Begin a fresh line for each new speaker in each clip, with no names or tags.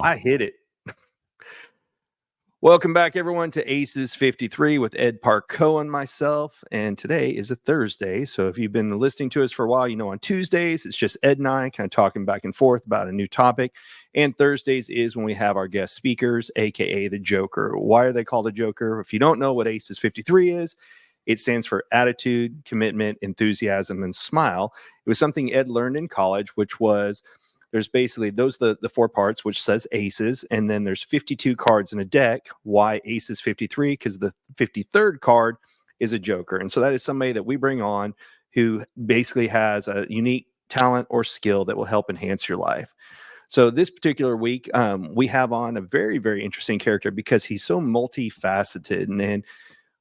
I hit it. Welcome back, everyone, to Aces53 with Ed Parcaut and myself. And today is a Thursday. So if you've been listening to us for a while, you know on Tuesdays, it's just Ed and I kind of talking back and forth about a new topic. And Thursdays is when we have our guest speakers, a.k.a. the Joker. Why are they called a Joker? If you don't know what Aces53 is, it stands for attitude, commitment, enthusiasm, and smile. It was something Ed learned in college, which was there's basically those the four parts, which says aces, and then there's 52 cards in a deck. Why aces 53? Because the 53rd card is a joker. And so that is somebody that we bring on who basically has a unique talent or skill that will help enhance your life. So this particular week, we have on a very, very interesting character because he's so multifaceted. And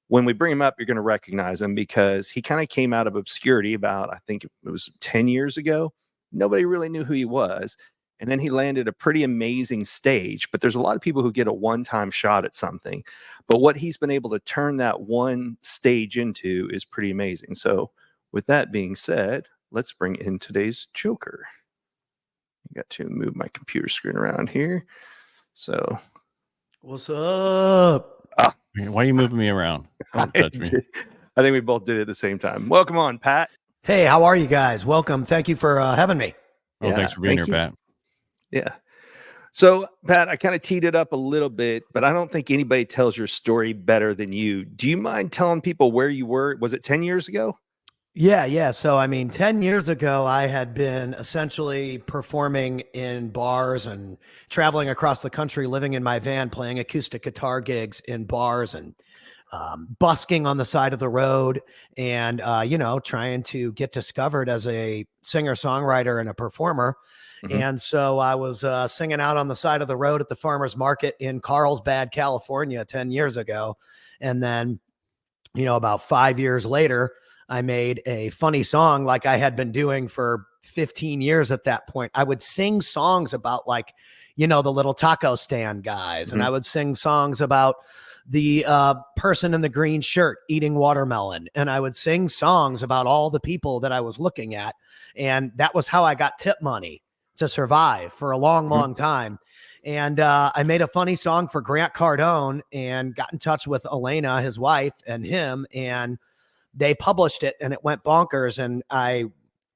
when we bring him up, you're going to recognize him because he kind of came out of obscurity about, I think it was 10 years ago. Nobody really knew who he was. And then he landed a pretty amazing stage. But there's a lot of people who get a one-time shot at something. But what he's been able to turn that one stage into is pretty amazing. So with that being said, let's bring in today's Joker. I got to move my computer screen around here. So
what's up?
Why are you moving me around? Don't touch me.
I think we both did it at the same time. Welcome on, Pat.
Hey, how are you guys? Welcome. Thank you for having me.
Well, yeah, thanks for being here, Pat.
Yeah. So, Pat, I kind of teed it up a little bit, but I don't think anybody tells your story better than you. Do you mind telling people where you were? Was it 10 years ago?
Yeah. So, I mean, 10 years ago, I had been essentially performing in bars and traveling across the country, living in my van, playing acoustic guitar gigs in bars and busking on the side of the road and, trying to get discovered as a singer-songwriter and a performer. Mm-hmm. And so I was singing out on the side of the road at the farmer's market in Carlsbad, California, 10 years ago. And then, about 5 years later, I made a funny song like I had been doing for 15 years at that point. I would sing songs about the little taco stand guys. Mm-hmm. And I would sing songs about the person in the green shirt eating watermelon. And I would sing songs about all the people that I was looking at. And that was how I got tip money to survive for a long, long time. And I made a funny song for Grant Cardone and got in touch with Elena, his wife, and him. And they published it and it went bonkers. And I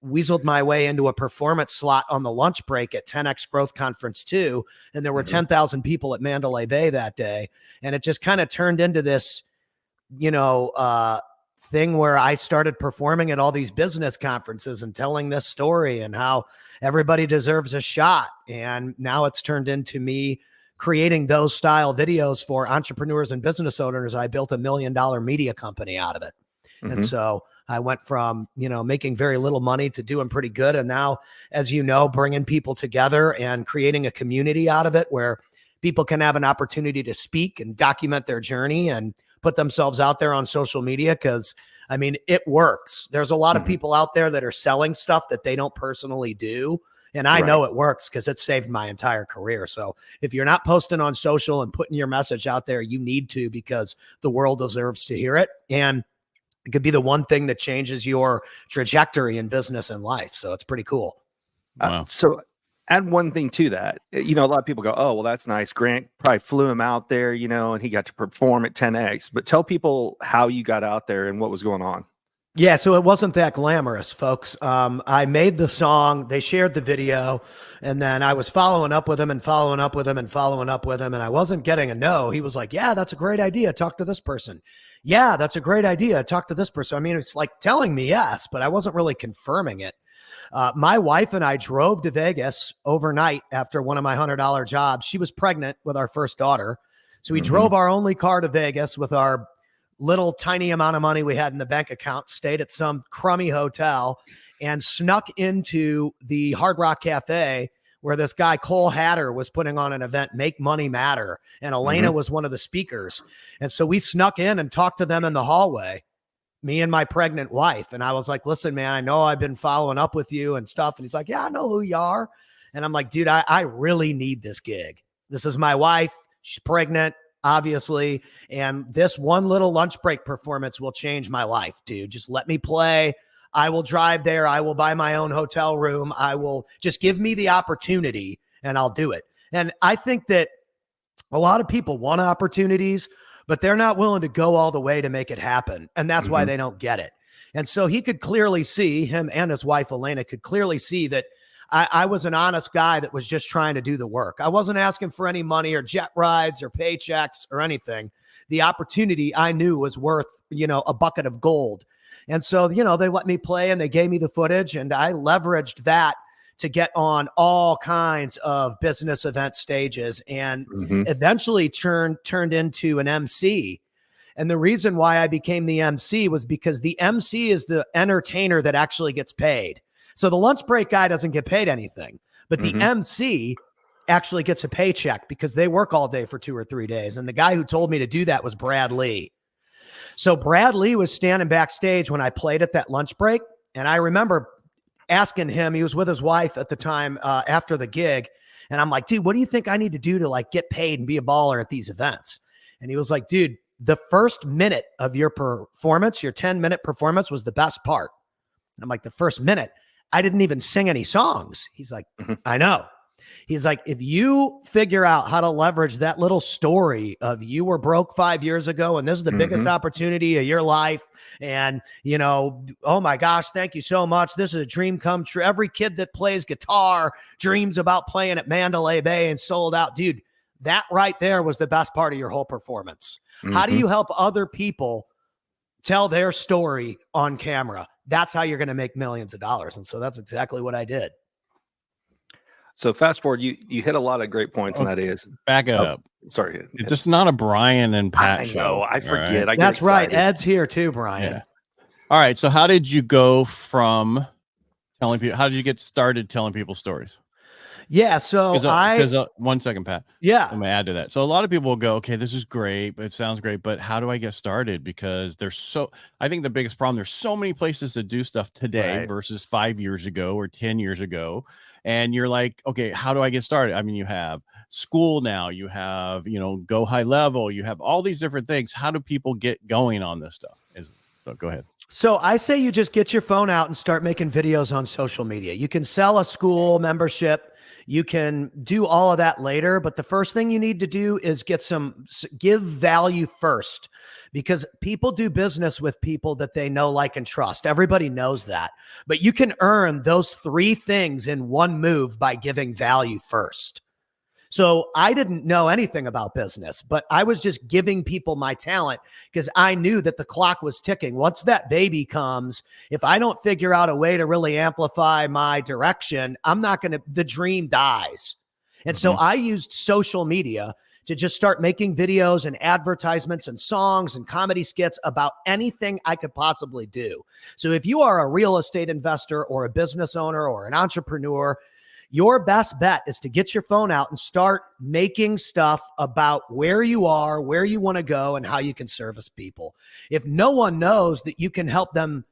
weaseled my way into a performance slot on the lunch break at 10X Growth Conference 2. And there were 10,000 people at Mandalay Bay that day. And it just kind of turned into this, thing where I started performing at all these business conferences and telling this story and how everybody deserves a shot. And now it's turned into me creating those style videos for entrepreneurs and business owners. I built $1 million media company out of it. Mm-hmm. And so I went from, making very little money to doing pretty good. And now, as you know, bringing people together and creating a community out of it where people can have an opportunity to speak and document their journey and put themselves out there on social media. Because, it works. There's a lot of people out there that are selling stuff that they don't personally do. And I know it works because it saved my entire career. So if you're not posting on social and putting your message out there, you need to, because the world deserves to hear it. And it could be the one thing that changes your trajectory in business and life. So it's pretty cool.
Wow.
So add one thing to that. A lot of people go, oh, well, that's nice. Grant probably flew him out there, and he got to perform at 10X. But tell people how you got out there and what was going on.
Yeah, so it wasn't that glamorous, folks. I made the song, they shared the video, and then I was following up with him and following up with him and following up with him, and I wasn't getting a no. He was like, yeah, that's a great idea. Talk to this person. Yeah, that's a great idea. Talk to this person. It's like telling me yes, but I wasn't really confirming it. My wife and I drove to Vegas overnight after one of my $100 jobs. She was pregnant with our first daughter. So we drove our only car to Vegas with our little tiny amount of money we had in the bank account, stayed at some crummy hotel, and snuck into the Hard Rock Cafe where this guy, Cole Hatter, was putting on an event, Make Money Matter. And Elena was one of the speakers. And so we snuck in and talked to them in the hallway, me and my pregnant wife. And I was like, listen, man, I know I've been following up with you and stuff. And he's like, yeah, I know who you are. And I'm like, dude, I really need this gig. This is my wife. She's pregnant, obviously. And this one little lunch break performance will change my life, dude. Just let me play. I will drive there. I will buy my own hotel room. I will just give me the opportunity and I'll do it. And I think that a lot of people want opportunities, but they're not willing to go all the way to make it happen. And that's why they don't get it. And so he could clearly see, him and his wife, Elena, could clearly see that I was an honest guy that was just trying to do the work. I wasn't asking for any money or jet rides or paychecks or anything. The opportunity I knew was worth, a bucket of gold. And so, they let me play and they gave me the footage, and I leveraged that to get on all kinds of business event stages, and eventually turned into an MC. And the reason why I became the MC was because the MC is the entertainer that actually gets paid. So the lunch break guy doesn't get paid anything, but the MC actually gets a paycheck because they work all day for 2 or 3 days. And the guy who told me to do that was Brad Lee. So Brad Lee was standing backstage when I played at that lunch break. And I remember asking him, he was with his wife at the time after the gig. And I'm like, dude, what do you think I need to do to like get paid and be a baller at these events? And he was like, dude, the first minute of your performance, your 10-minute performance was the best part. And I'm like, the first minute? I didn't even sing any songs. He's like, I know. He's like, if you figure out how to leverage that little story of you were broke 5 years ago and this is the biggest opportunity of your life, and, oh my gosh, thank you so much. This is a dream come true. Every kid that plays guitar dreams about playing at Mandalay Bay and sold out. Dude, that right there was the best part of your whole performance. How do you help other people tell their story on camera? That's how you're going to make millions of dollars. And so that's exactly what I did.
So fast forward, you hit a lot of great points, and that is
back up.
Sorry,
it's just not a Brian and Pat show.
I forget.
Right?
That's right. Ed's here too, Brian.
Yeah. All right. So how did you go from telling people? How did you get started telling people stories?
Yeah. So
because 1 second, Pat.
Yeah.
I'm gonna add to that. So a lot of people will go, okay, this is great, but it sounds great, but how do I get started? Because I think the biggest problem, there's so many places to do stuff today versus 5 years ago or 10 years ago. And you're like, okay, how do I get started? I mean, you have school now, you have, go high level, you have all these different things. How do people get going on this stuff? So go ahead.
So I say you just get your phone out and start making videos on social media. You can sell a school membership. You can do all of that later, but the first thing you need to do is give value first, because people do business with people that they know, like, and trust. Everybody knows that, but you can earn those 3 things in one move by giving value first. So I didn't know anything about business, but I was just giving people my talent because I knew that the clock was ticking. Once that baby comes, if I don't figure out a way to really amplify my direction, the dream dies. And so I used social media to just start making videos and advertisements and songs and comedy skits about anything I could possibly do. So if you are a real estate investor or a business owner or an entrepreneur, your best bet is to get your phone out and start making stuff about where you are, where you want to go, and how you can service people. If no one knows that you can help them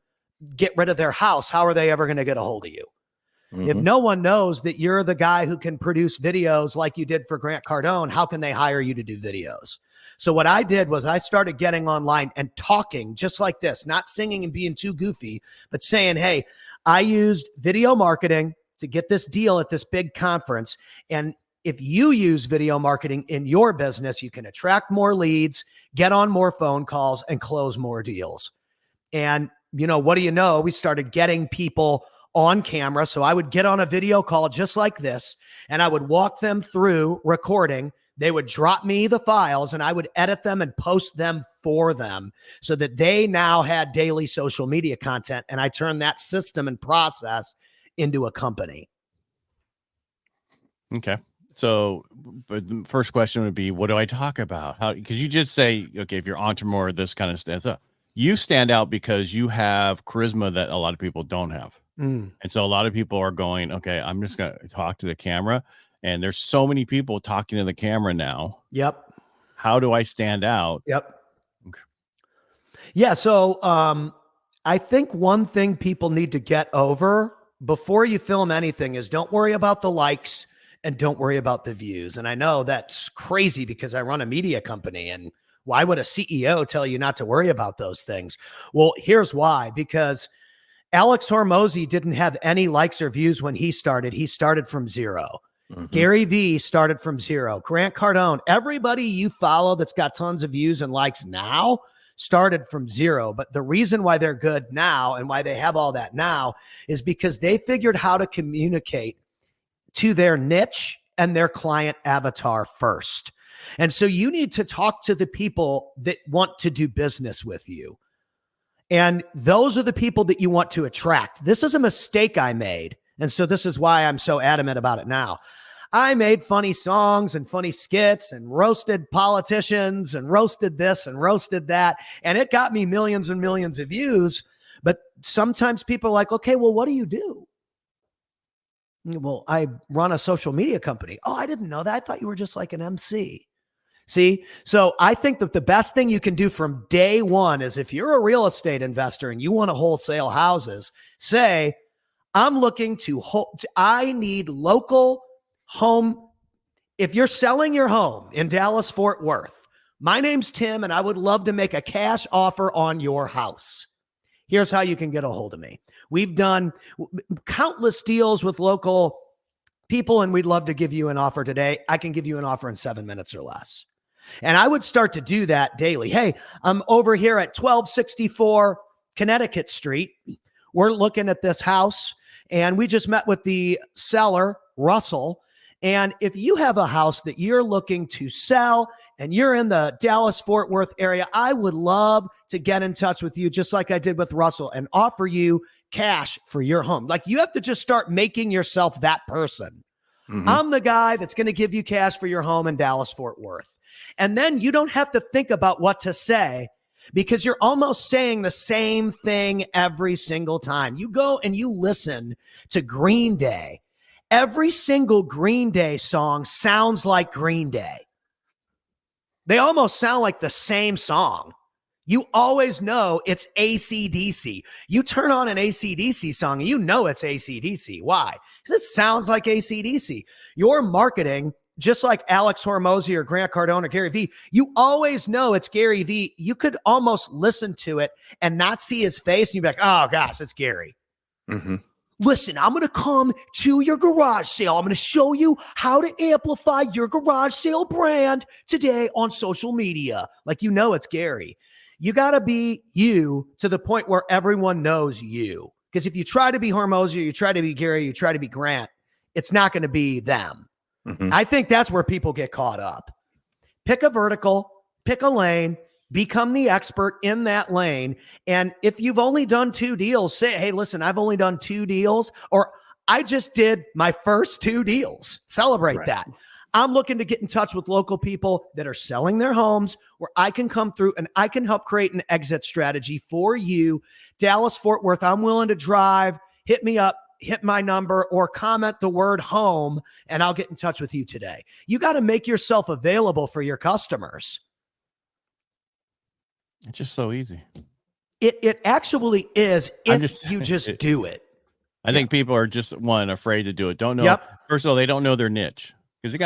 get rid of their house, how are they ever going to get a hold of you? If no one knows that you're the guy who can produce videos like you did for Grant Cardone, how can they hire you to do videos? So what I did was I started getting online and talking just like this, not singing and being too goofy, but saying, hey, I used video marketing to get this deal at this big conference. And if you use video marketing in your business, you can attract more leads, get on more phone calls, and close more deals. And, what do you know? We started getting people on camera. So I would get on a video call just like this, and I would walk them through recording. They would drop me the files, and I would edit them and post them for them so that they now had daily social media content. And I turned that system and process into a company.
Okay. So, but the first question would be, what do I talk about? Because you just say, okay, if you're entrepreneur, this kind of stuff. You stand out because you have charisma that a lot of people don't have. And so a lot of people are going, okay, I'm just going to talk to the camera. And there's so many people talking to the camera now.
Yep.
How do I stand out?
Yep. Okay. Yeah. So I think one thing people need to get over before you film anything is don't worry about the likes and don't worry about the views. And I know that's crazy because I run a media company, and why would a CEO tell you not to worry about those things? Well, here's why. Because Alex Hormozy didn't have any likes or views when he started. He started from 0. Gary Vee started from zero. Grant Cardone, everybody you follow that's got tons of views and likes now started from zero. But the reason why they're good now and why they have all that now is because they figured how to communicate to their niche and their client avatar first. And so you need to talk to the people that want to do business with you. And those are the people that you want to attract. This is a mistake I made. And so this is why I'm so adamant about it now. I made funny songs and funny skits and roasted politicians and roasted this and roasted that. And it got me millions and millions of views. But sometimes people are like, okay, well, what do you do? Well, I run a social media company. Oh, I didn't know that. I thought you were just like an MC. See? So I think that the best thing you can do from day one is if you're a real estate investor and you want to wholesale houses, say, I'm looking to, I need local home. If you're selling your home in Dallas, Fort Worth, my name's Tim and I would love to make a cash offer on your house. Here's how you can get a hold of me. We've done countless deals with local people and we'd love to give you an offer today. I can give you an offer in 7 minutes or less. And I would start to do that daily. Hey, I'm over here at 1264 Connecticut Street. We're looking at this house and we just met with the seller, Russell. And if you have a house that you're looking to sell and you're in the Dallas-Fort Worth area, I would love to get in touch with you just like I did with Russell and offer you cash for your home. Like you have to just start making yourself that person. I'm the guy that's going to give you cash for your home in Dallas-Fort Worth. And then you don't have to think about what to say because you're almost saying the same thing every single time. You go and you listen to Green Day. Every single Green Day song sounds like Green Day. They almost sound like the same song. You always know it's AC/DC. You turn on an AC/DC song and you know it's AC/DC. Why? Because it sounds like AC/DC. Your marketing, just like Alex Hormozy or Grant Cardone or Gary Vee, you always know it's Gary Vee. You could almost listen to it and not see his face and you'd be like, oh gosh, it's Gary. Listen, I'm going to come to your garage sale. I'm going to show you how to amplify your garage sale brand today on social media. Like, you know, it's Gary. You got to be you to the point where everyone knows you. Because if you try to be Hormozy, you try to be Gary, you try to be Grant, it's not going to be them. I think that's where people get caught up. Pick a vertical, pick a lane, become the expert in that lane. And if you've only done 2 deals, say, hey, listen, I've only done 2 deals, or I just did my first 2 deals. Celebrate that. I'm looking to get in touch with local people that are selling their homes where I can come through and I can help create an exit strategy for you. Dallas, Fort Worth, I'm willing to drive. Hit me up, hit my number, or comment the word home, and I'll get in touch with you today. You got to make yourself available for your customers.
It's just so easy.
It actually is if you just do it.
I think people are just afraid to do it. Don't know. First of all, they don't know their niche because you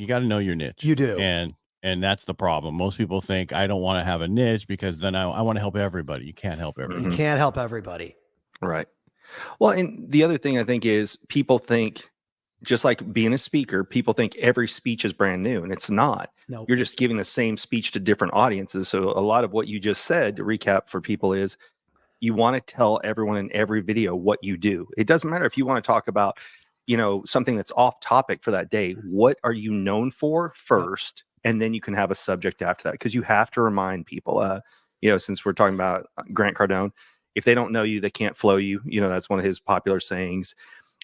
got to know your niche.
You do.
And that's the problem. Most people think I don't want to have a niche because then I want to help everybody. You can't help everybody.
You can't help everybody.
Right. Well, and the other thing I think is people think, just like being a speaker, people think every speech is brand new, and it's not.
No.
You're just giving the same speech to different audiences. So a lot of what you just said, to recap for people, is you want to tell everyone in every video what you do. It doesn't matter if you want to talk about, something that's off topic for that day. What are you known for first? And then you can have a subject after that, because you have to remind people, since we're talking about Grant Cardone, if they don't know you, they can't flow you. That's one of his popular sayings.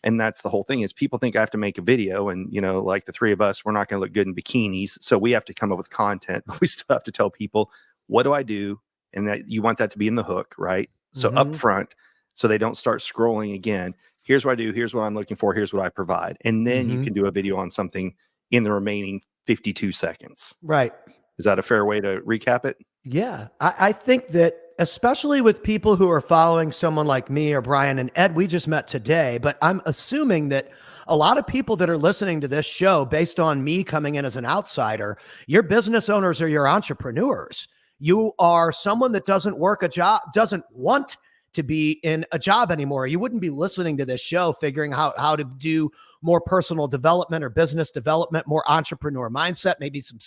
And that's the whole thing, is people think I have to make a video and, like the 3 of us, we're not going to look good in bikinis. So we have to come up with content, but we still have to tell people, what do I do? And that you want that to be in the hook, right? So up front, so they don't start scrolling again. Here's what I do. Here's what I'm looking for. Here's what I provide. And then you can do a video on something in the remaining 52 seconds.
Right.
Is that a fair way to recap it?
Yeah. I think that, especially with people who are following someone like me or Brian and Ed, we just met today, but I'm assuming that a lot of people that are listening to this show, based on me coming in as an outsider, you're business owners or you're entrepreneurs. You are someone that doesn't work a job, doesn't want to be in a job anymore. You wouldn't be listening to this show figuring out how to do more personal development or business development, more entrepreneur mindset, maybe some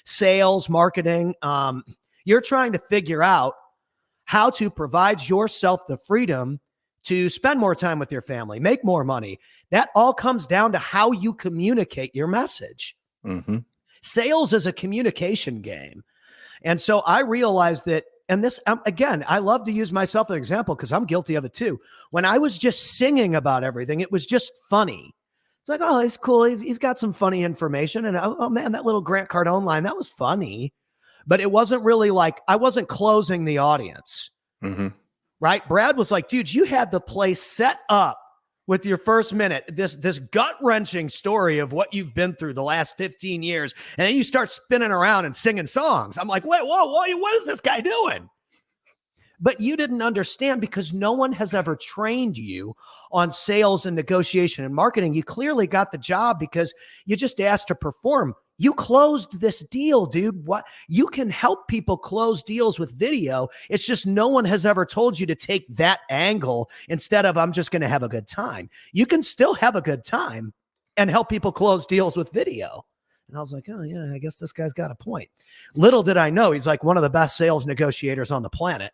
sales, marketing. You're trying to figure out how to provide yourself the freedom to spend more time with your family, make more money. That all comes down to how you communicate your message.
Mm-hmm.
Sales is a communication game. And so I realized that, and this, again, I love to use myself as an example because I'm guilty of it too. When I was just singing about everything, it was just funny. It's like, oh, he's cool. He's got some funny information. And oh man, that little Grant Cardone line, that was funny. But it wasn't really like, I wasn't closing the audience.
Mm-hmm.
Right? Brad was like, dude, you had the place set up with your first minute, this gut-wrenching story of what you've been through the last 15 years. And then you start spinning around and singing songs. I'm like, wait, whoa, what is this guy doing? But you didn't understand because no one has ever trained you on sales and negotiation and marketing. You clearly got the job because you just asked to perform. You closed this deal, dude. What? You can help people close deals with video. It's just no one has ever told you to take that angle instead of I'm just going to have a good time. You can still have a good time and help people close deals with video. And I was like, oh yeah, I guess this guy's got a point. Little did I know he's like one of the best sales negotiators on the planet.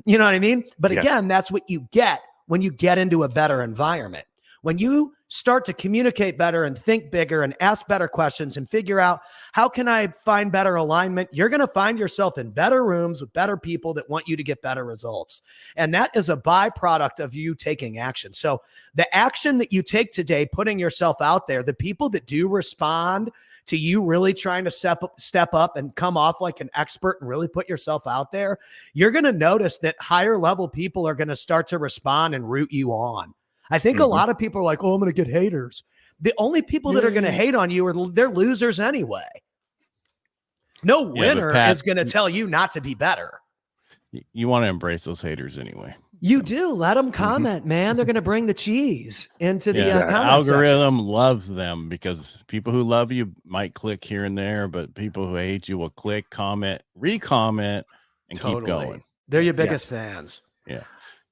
You know what I mean? But again, that's what you get when you get into a better environment. When you start to communicate better and think bigger and ask better questions and figure out how can I find better alignment, you're going to find yourself in better rooms with better people that want you to get better results. And that is a byproduct of you taking action. So the action that you take today, putting yourself out there, the people that do respond to you really trying to step up and come off like an expert and really put yourself out there, you're going to notice that higher level people are going to start to respond and root you on. I think a lot of people are like, oh, I'm going to get haters. The only people that are going to hate on you they're losers anyway. No winner is going to tell you not to be better.
You want to embrace those haters anyway.
You do. Let them comment, man. They're going to bring the cheese into the comment
algorithm
section.
loves them because people who love you might click here and there, but people who hate you will click, comment, re-comment, and keep going.
They're your biggest fans.
Yeah.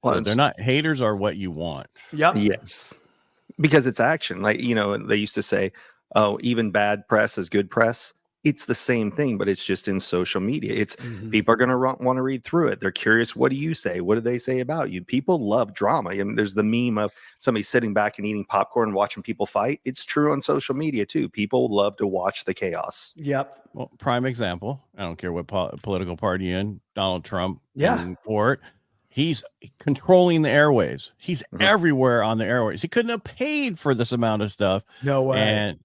So they're not, haters are what you want.
Yep.
Yes. Because it's action. Like, you know, they used to say, oh, even bad press is good press. It's the same thing, but it's just in social media. It's people are going to want to read through it. They're curious. What do you say? What do they say about you? People love drama. I mean, there's the meme of somebody sitting back and eating popcorn and watching people fight. It's true on social media too. People love to watch the chaos.
Yep.
Well, prime example. I don't care what political party in, Donald Trump in court. He's controlling the airwaves. He's everywhere on the airwaves. He couldn't have paid for this amount of stuff.
No way.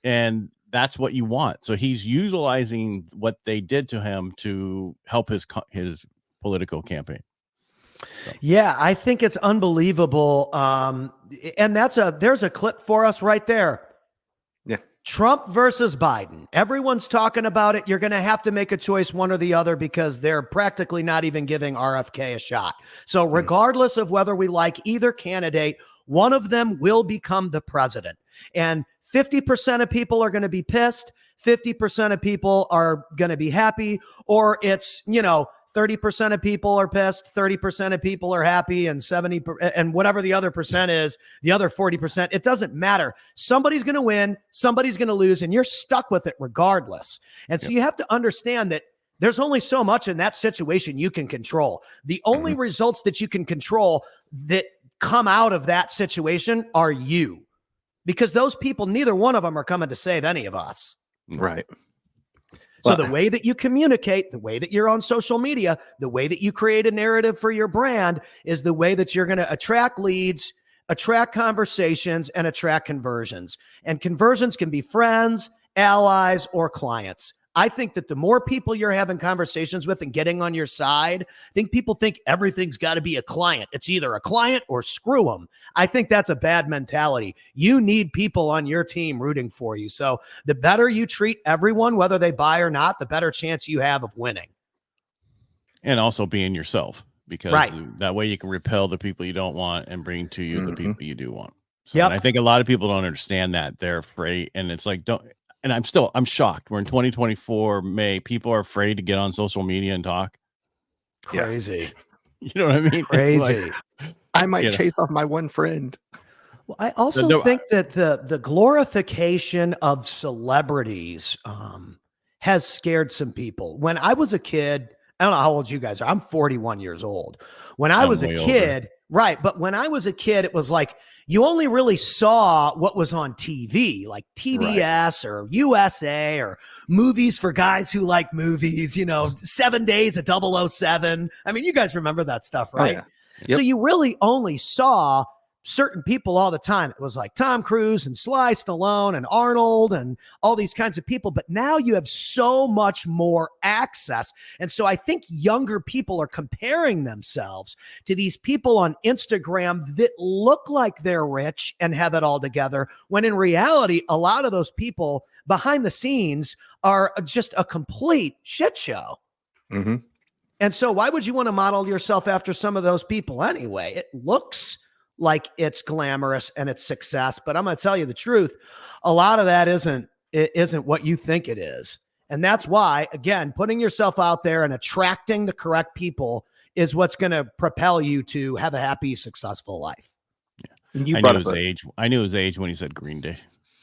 And that's what you want. So he's utilizing what they did to him to help his political campaign. So.
Yeah, I think it's unbelievable. And there's a clip for us right there.
Yeah.
Trump versus Biden. Everyone's talking about it. You're going to have to make a choice, one or the other, because they're practically not even giving RFK a shot. So regardless of whether we like either candidate, one of them will become the president. And 50% of people are going to be pissed. 50% of people are going to be happy, or it's, 30% of people are pissed, 30% of people are happy, and 70 and whatever the other percent is, the other 40%, it doesn't matter. Somebody's going to win, somebody's going to lose, and you're stuck with it regardless. And so you have to understand that there's only so much in that situation you can control. The only results that you can control that come out of that situation are you. Because those people, neither one of them are coming to save any of us.
Right.
So the way that you communicate, the way that you're on social media, the way that you create a narrative for your brand is the way that you're going to attract leads, attract conversations, and attract conversions. And conversions can be friends, allies, or clients. I think that the more people you're having conversations with and getting on your side, I think people think everything's got to be a client. It's either a client or screw them. I think that's a bad mentality. You need people on your team rooting for you. So the better you treat everyone, whether they buy or not, the better chance you have of winning.
And also being yourself, because that way you can repel the people you don't want and bring to you the people you do want. So, and I think a lot of people don't understand that. They're afraid. And it's like, and I'm shocked. We're in 2024 May. People are afraid to get on social media and talk.
Crazy.
You know what I mean?
Crazy.
It's like,
I might chase off my one friend.
Well, I also think that the glorification of celebrities has scared some people. When I was a kid, I don't know how old you guys are. I'm 41 years old. When I was a kid, right? But when I was a kid, it was like you only really saw what was on TV, like TBS or USA or movies for guys who like movies, 7 Days of 007. I mean, you guys remember that stuff, right?
Oh, yeah. Yep.
So you really only saw certain people all the time. It was like Tom Cruise and Sly Stallone and Arnold and all these kinds of people. But now you have so much more access. And so I think younger people are comparing themselves to these people on Instagram that look like they're rich and have it all together, when in reality, a lot of those people behind the scenes are just a complete shit show.
Mm-hmm.
And so why would you want to model yourself after some of those people anyway? It looks like it's glamorous and it's success, but I'm going to tell you the truth. A lot of that isn't what you think it is. And that's why, again, putting yourself out there and attracting the correct people is what's going to propel you to have a happy, successful life.
Yeah. I knew his age when he said Green Day.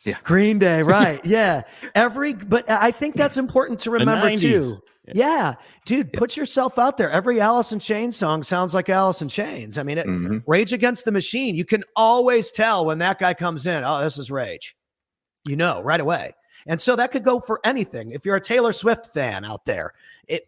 Yeah. Green Day. Right. Yeah. But I think that's important to remember too. Yeah, dude, put yourself out there. Every Alice in Chains song sounds like Alice in Chains. I mean, Rage Against the Machine. You can always tell when that guy comes in. Oh, this is Rage. Right away. And so that could go for anything. If you're a Taylor Swift fan out there,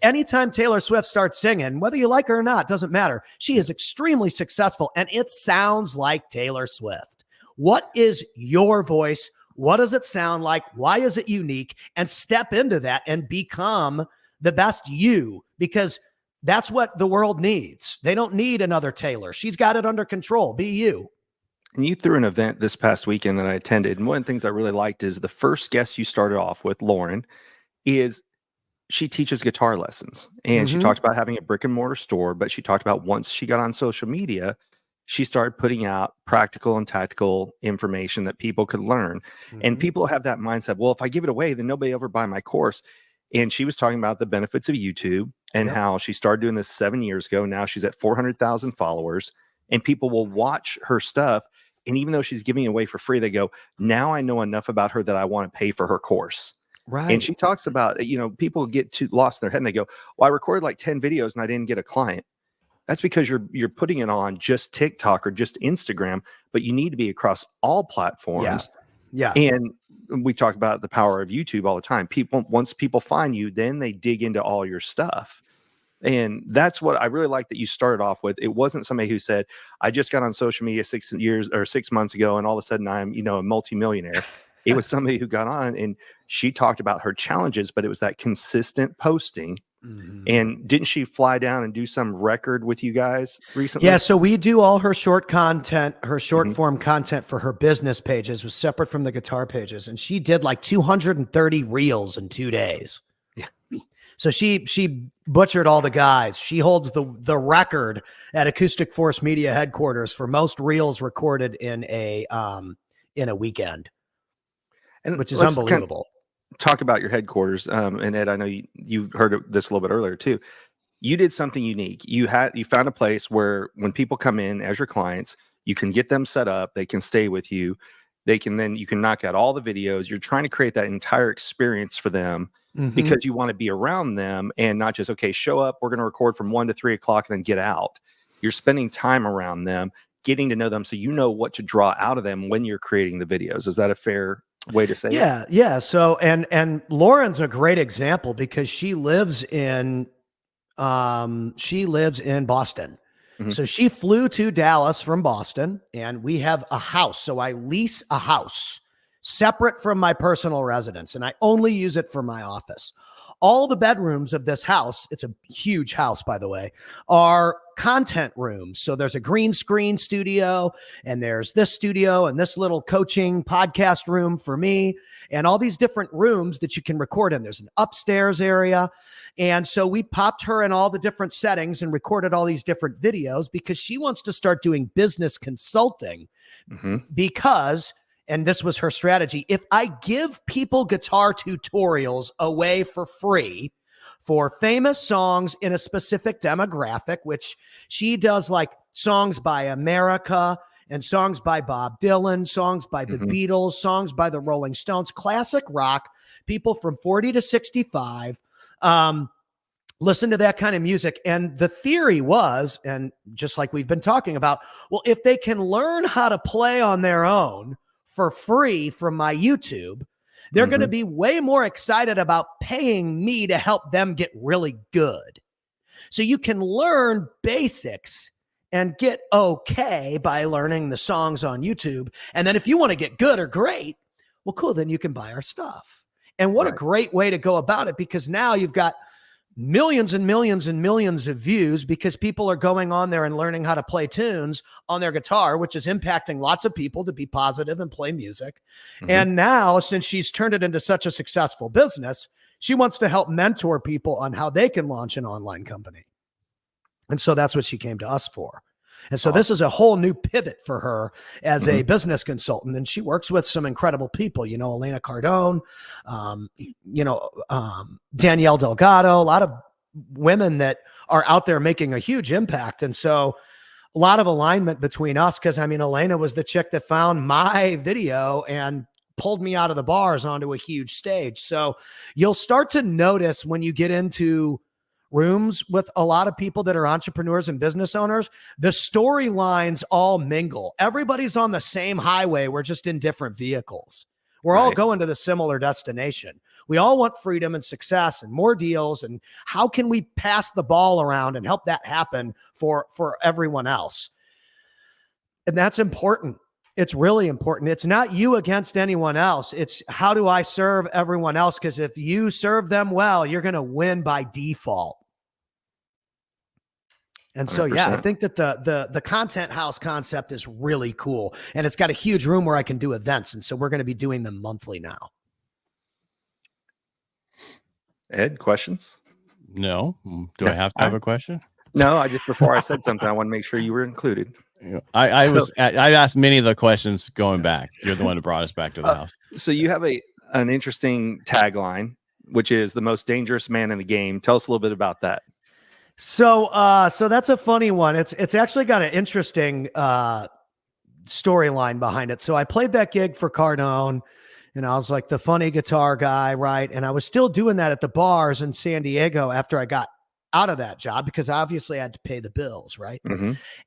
anytime Taylor Swift starts singing, whether you like her or not, doesn't matter. She is extremely successful, and it sounds like Taylor Swift. What is your voice? What does it sound like? Why is it unique? And step into that and become the best you, because that's what the world needs. They don't need another Taylor. She's got it under control. Be you.
And you threw an event this past weekend that I attended. And one of the things I really liked is the first guest you started off with, Lauren, is she teaches guitar lessons. And she talked about having a brick and mortar store, but she talked about once she got on social media, she started putting out practical and tactical information that people could learn. And people have that mindset, well, if I give it away, then nobody will ever buy my course. And she was talking about the benefits of YouTube and how she started doing this 7 years ago. Now she's at 400,000 followers, and people will watch her stuff. And even though she's giving it away for free, they go, now I know enough about her that I want to pay for her course. Right. And she talks about, people get too lost in their head and they go, well, I recorded like 10 videos and I didn't get a client. That's because you're putting it on just TikTok or just Instagram, but you need to be across all platforms.
Yeah.
And we talk about the power of YouTube all the time. Once people find you, then they dig into all your stuff. And that's what I really like that you started off with. It wasn't somebody who said, I just got on social media 6 months ago, and all of a sudden I'm, a multimillionaire. It was somebody who got on and she talked about her challenges, but it was that consistent posting. And didn't she fly down and do some record with you guys recently?
Yeah, so we do all her short content, her short form content for her business pages was separate from the guitar pages. And she did like 230 reels in 2 days. Yeah. So she butchered all the guys. She holds the record at Acoustic Force Media headquarters for most reels recorded in a weekend, which is unbelievable.
Talk about your headquarters. And Ed, I know you heard this a little bit earlier too. You did something unique. You found a place where when people come in as your clients, you can get them set up. They can stay with you. You can knock out all the videos. You're trying to create that entire experience for them because you want to be around them and not just, okay, show up. We're going to record from 1 to 3 o'clock and then get out. You're spending time around them, getting to know them. So you know what to draw out of them when you're creating the videos. Is that a fair way to say it?
Yeah. So, and Lauren's a great example because she lives in Boston. So she flew to Dallas from Boston, and we have a house. So I lease a house separate from my personal residence, and I only use it for my office. All the bedrooms of this house, it's a huge house, by the way, are content rooms. So there's a green screen studio, and there's this studio and this little coaching podcast room for me, and all these different rooms that you can record in. There's an upstairs area. And so we popped her in all the different settings and recorded all these different videos because she wants to start doing business consulting because, and this was her strategy, if I give people guitar tutorials away for free for famous songs in a specific demographic, which she does, like songs by America and songs by Bob Dylan, songs by the Beatles, songs by the Rolling Stones, classic rock, people from 40 to 65. Listen to that kind of music. And the theory was, and just like we've been talking about, well, if they can learn how to play on their own for free from my YouTube, they're going to be way more excited about paying me to help them get really good. So you can learn basics and get okay by learning the songs on YouTube. And then if you want to get good or great, well, cool, then you can buy our stuff. And what a great way to go about it, because now you've got millions and millions and millions of views because people are going on there and learning how to play tunes on their guitar, which is impacting lots of people to be positive and play music. And now, since she's turned it into such a successful business, she wants to help mentor people on how they can launch an online company. And so that's what she came to us for. And so this is a whole new pivot for her as a business consultant. And she works with some incredible people, you know, Elena Cardone, Danielle Delgado, a lot of women that are out there making a huge impact. And so a lot of alignment between us, because I mean, Elena was the chick that found my video and pulled me out of the bars onto a huge stage. So you'll start to notice when you get into rooms with a lot of people that are entrepreneurs and business owners, the storylines all mingle. Everybody's on the same highway. We're just in different vehicles. We're all going to the similar destination. We all want freedom and success and more deals. And how can we pass the ball around and help that happen for everyone else? And that's important. It's really important. It's not you against anyone else. It's how do I serve everyone else? Because if you serve them well, you're going to win by default. And so, 100%. Yeah, I think that the content house concept is really cool. And it's got a huge room where I can do events. And so we're going to be doing them monthly now.
Ed, questions?
No. Do I have to have a question?
No, before I said something, I want to make sure you were included.
I asked many of the questions going back. You're the one who brought us back to the house.
So you have an interesting tagline, which is the most dangerous man in the game. Tell us a little bit about that.
So that's a funny one. It's actually got an interesting storyline behind it. So I played that gig for Cardone, and I was like the funny guitar guy, right? And I was still doing that at the bars in San Diego after I got out of that job, because obviously I had to pay the bills, right?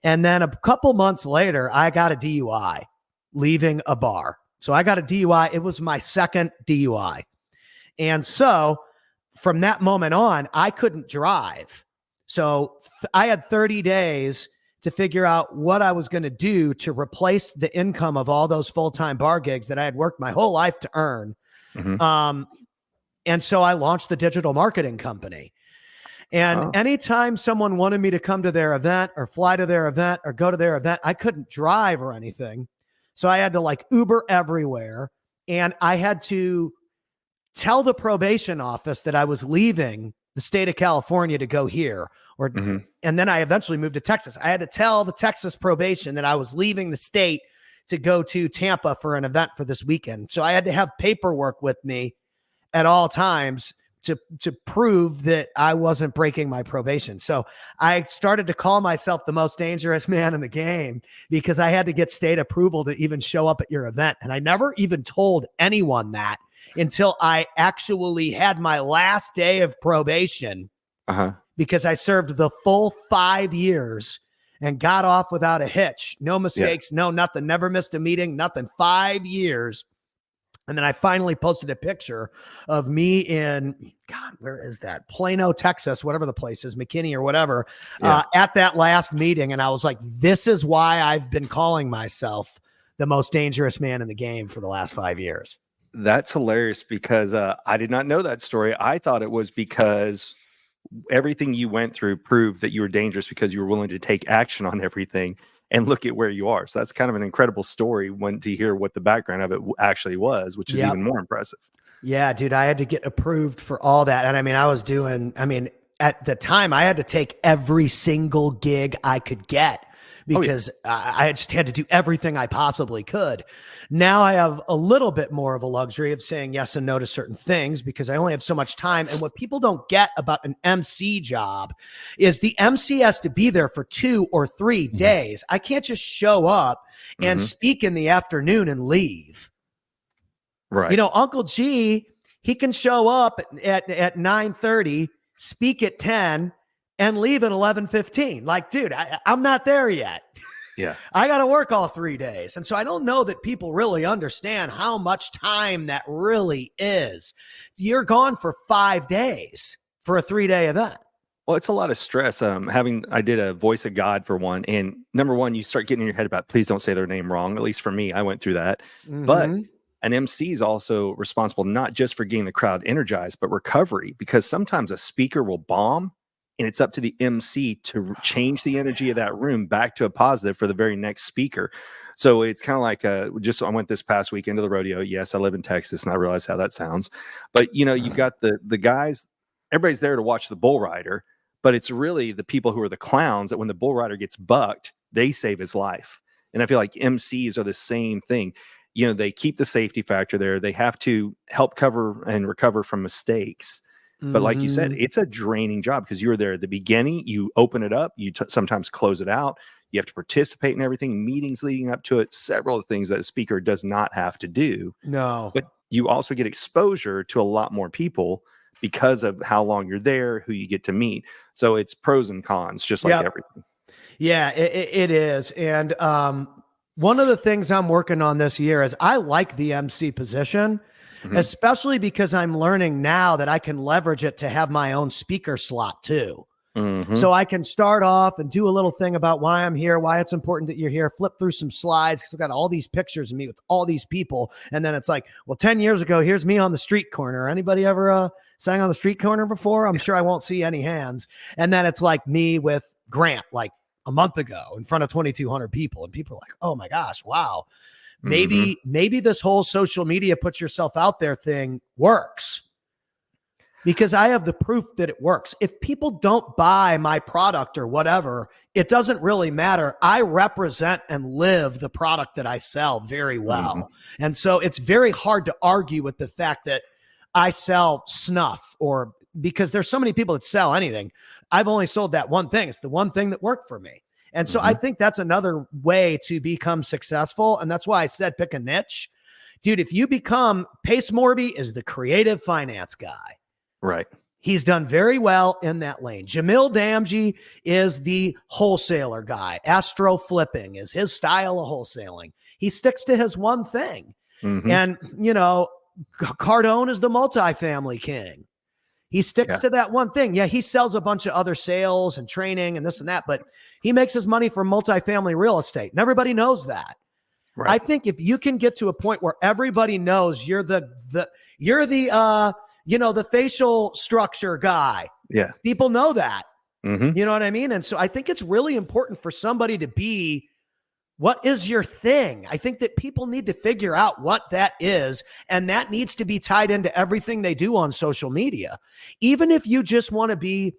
And then a couple months later, I got a DUI leaving a bar. So I got a DUI. It was my second DUI. And so from that moment on, I couldn't drive. So I had 30 days to figure out what I was going to do to replace the income of all those full-time bar gigs that I had worked my whole life to earn. And so I launched the digital marketing company. And anytime someone wanted me to come to their event or fly to their event or go to their event, I couldn't drive or anything. So I had to like Uber everywhere. And I had to tell the probation office that I was leaving the state of California to go here. And then I eventually moved to Texas. I had to tell the Texas probation that I was leaving the state to go to Tampa for an event for this weekend. So I had to have paperwork with me at all times to prove that I wasn't breaking my probation. So I started to call myself the most dangerous man in the game because I had to get state approval to even show up at your event. And I never even told anyone that until I actually had my last day of probation, because I served the full 5 years and got off without a hitch. No mistakes, no nothing, never missed a meeting, nothing, 5 years. And then I finally posted a picture of me in, God, where is that? Plano, Texas, whatever the place is, McKinney or whatever, at that last meeting. And I was like, this is why I've been calling myself the most dangerous man in the game for the last 5 years.
That's hilarious, because I did not know that story. I thought it was because everything you went through proved that you were dangerous because you were willing to take action on everything. And look at where you are. So that's kind of an incredible story when to hear what the background of it actually was, which is even more impressive.
Yeah, dude, I had to get approved for all that. And I mean, at the time I had to take every single gig I could get because I just had to do everything I possibly could. Now I have a little bit more of a luxury of saying yes and no to certain things because I only have so much time. And what people don't get about an MC job is the MC has to be there for 2 or 3 days. I can't just show up and speak in the afternoon and leave.
Right.
You know, Uncle G, he can show up at 9:30, speak at 10, and leave at 11:15. Like, dude, I'm not there yet.
Yeah.
I got to work all 3 days. And so I don't know that people really understand how much time that really is. You're gone for 5 days for a 3-day event.
Well, it's a lot of stress. I did a voice of God for one, and number one, you start getting in your head about, please don't say their name wrong. At least for me, I went through that. But an MC is also responsible not just for getting the crowd energized, but recovery, because sometimes a speaker will bomb and it's up to the MC to change the energy of that room back to a positive for the very next speaker. So it's kind of like I went this past weekend to the rodeo. Yes, I live in Texas and I realize how that sounds. But, you know, you've got the guys, everybody's there to watch the bull rider, but it's really the people who are the clowns that when the bull rider gets bucked, they save his life. And I feel like MCs are the same thing. You know, they keep the safety factor there. They have to help cover and recover from mistakes. But like you said, it's a draining job because you're there at the beginning. You open it up. You sometimes close it out. You have to participate in everything, meetings leading up to it, several things that a speaker does not have to do.
No.
But you also get exposure to a lot more people because of how long you're there, who you get to meet. So it's pros and cons, just like everything.
Yeah, it is. And one of the things I'm working on this year is I like the MC position, especially because I'm learning now that I can leverage it to have my own speaker slot too. So I can start off and do a little thing about why I'm here, why it's important that you're here, flip through some slides because I've got all these pictures of me with all these people. And then it's like, well, 10 years ago, here's me on the street corner. Anybody ever sang on the street corner before? I'm sure I won't see any hands. And then it's like me with Grant, like a month ago in front of 2,200 people. And people are like, oh my gosh, wow. Maybe this whole social media put yourself out there thing works. Because I have the proof that it works. If people don't buy my product or whatever, it doesn't really matter. I represent and live the product that I sell very well. And so it's very hard to argue with the fact that I sell snuff or because there's so many people that sell anything. I've only sold that one thing. It's the one thing that worked for me. And so I think that's another way to become successful. And that's why I said pick a niche. Dude, if you become, Pace Morby is the creative finance guy.
Right.
He's done very well in that lane. Jamil Damji is the wholesaler guy. Astro flipping is his style of wholesaling. He sticks to his one thing. And, you know, Cardone is the multifamily king. He sticks to that one thing. Yeah, he sells a bunch of other sales and training and this and that, but he makes his money from multifamily real estate. And everybody knows that. Right. I think if you can get to a point where everybody knows you're the facial structure guy. Yeah. People know that. You know what I mean? And so I think it's really important for somebody to be, what is your thing? I think that people need to figure out what that is. And that needs to be tied into everything they do on social media. Even if you just want to be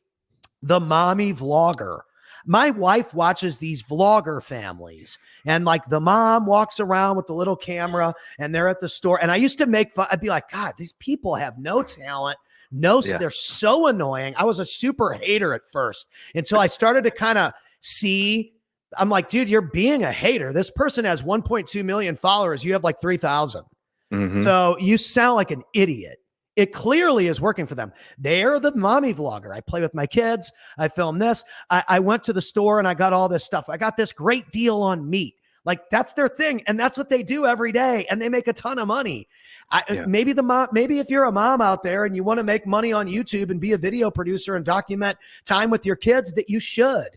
the mommy vlogger. My wife watches these vlogger families and like the mom walks around with the little camera and they're at the store. And I used to make fun. I'd be like, God, these people have no talent. They're so annoying. I was a super hater at first until I started to kind of see. I'm like, dude, you're being a hater. This person has 1.2 million followers. You have like 3,000. So you sound like an idiot. It clearly is working for them. They're the mommy vlogger. I play with my kids. I film this. I went to the store and I got all this stuff. I got this great deal on meat. Like that's their thing. And that's what they do every day. And they make a ton of money. Maybe if you're a mom out there and you want to make money on YouTube and be a video producer and document time with your kids, that you should.